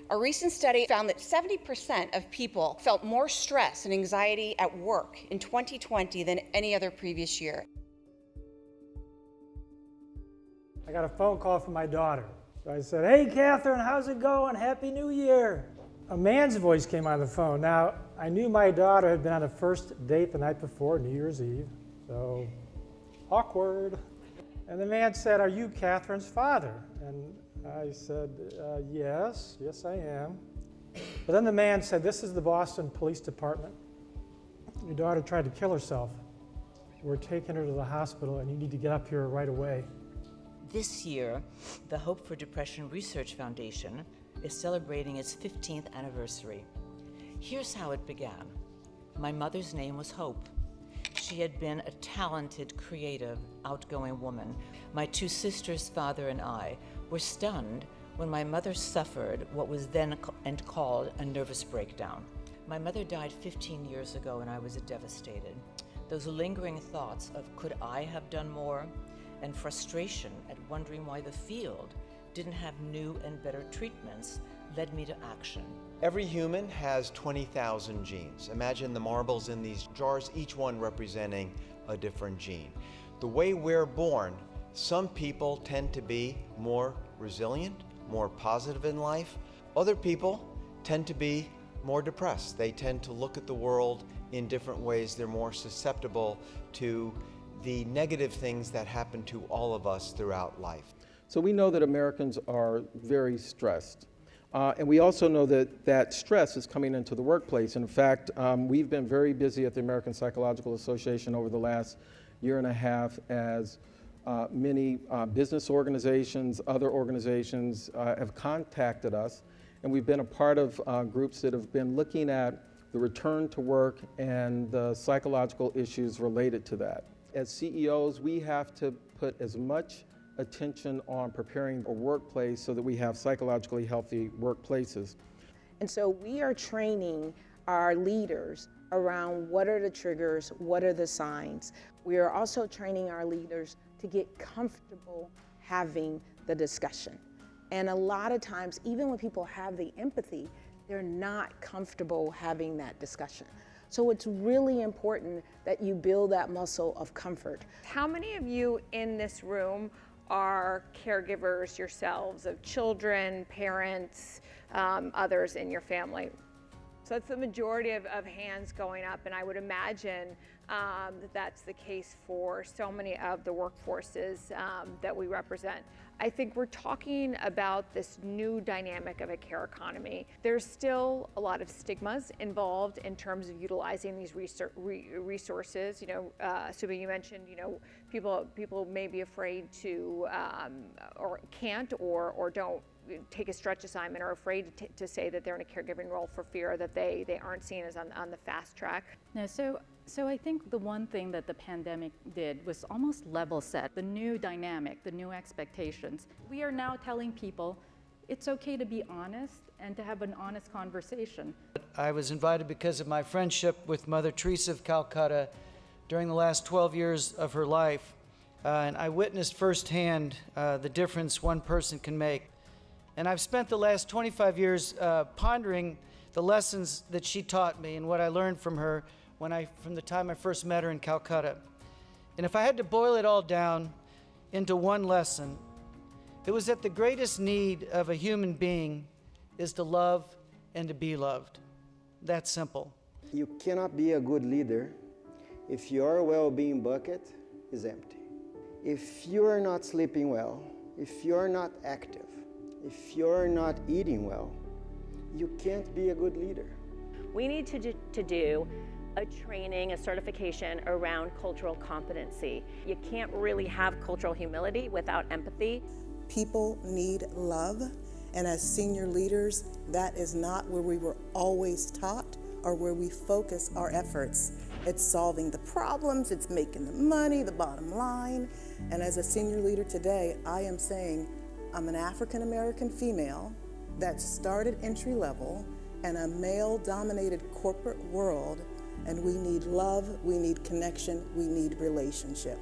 A recent study found that 70% of people felt more stress and anxiety at work in 2020 than any other previous year. I got a phone call from my daughter. So I said, "Hey, Catherine, how's it going? Happy New Year." A man's voice came on the phone. Now, I knew my daughter had been on a first date the night before, New Year's Eve, so awkward. And the man said, "Are you Catherine's father?" And I said, yes I am. But then the man said, "This is the Boston Police Department. Your daughter tried to kill herself. We're taking her to the hospital and you need to get up here right away." This year, the Hope for Depression Research Foundation is celebrating its 15th anniversary. Here's how it began. My mother's name was Hope. She had been a talented, creative, outgoing woman. My two sisters' father and I were stunned when my mother suffered what was then called a nervous breakdown. My mother died 15 years ago and I was devastated. Those lingering thoughts of could I have done more, and frustration at wondering why the field didn't have new and better treatments led me to action. Every human has 20,000 genes. Imagine the marbles in these jars, each one representing a different gene. The way we're born, some people tend to be more resilient, more positive in life. Other people tend to be more depressed. They tend to look at the world in different ways. They're more susceptible to the negative things that happen to all of us throughout life. So we know that Americans are very stressed. And we also know that that stress is coming into the workplace. In fact, we've been very busy at the American Psychological Association over the last year and a half as many business organizations, other organizations have contacted us. And we've been a part of groups that have been looking at the return to work and the psychological issues related to that. As CEOs, we have to put as much attention on preparing a workplace so that we have psychologically healthy workplaces. And so we are training our leaders around what are the triggers, what are the signs. We are also training our leaders to get comfortable having the discussion. And a lot of times, even when people have the empathy, they're not comfortable having that discussion. So it's really important that you build that muscle of comfort. How many of you in this room are caregivers yourselves of children, parents, others in your family? So that's the majority of hands going up, and I would imagine that that's the case for so many of the workforces that we represent. I think we're talking about this new dynamic of a care economy. There's still a lot of stigmas involved in terms of utilizing these resources. You know, Subha, you mentioned, you know, people may be afraid to or can't or don't take a stretch assignment, or afraid to say that they're in a caregiving role for fear that they aren't seen as on the fast track. No, so I think the one thing that the pandemic did was almost level set the new dynamic, the new expectations. We are now telling people it's okay to be honest and to have an honest conversation. I was invited because of my friendship with Mother Teresa of Calcutta during the last 12 years of her life, and I witnessed firsthand the difference one person can make. And I've spent the last 25 years pondering the lessons that she taught me and what I learned from her from the time I first met her in Calcutta. And if I had to boil it all down into one lesson, it was that the greatest need of a human being is to love and to be loved. That's simple. You cannot be a good leader if your well-being bucket is empty. If you're not sleeping well, if you're not active, if you're not eating well, you can't be a good leader. We need to do a training, a certification around cultural competency. You can't really have cultural humility without empathy. People need love, and as senior leaders, that is not where we were always taught or where we focus our efforts. It's solving the problems, it's making the money, the bottom line. And as a senior leader today, I am saying, I'm an African-American female that started entry level in a male-dominated corporate world, and we need love, we need connection, we need relationship.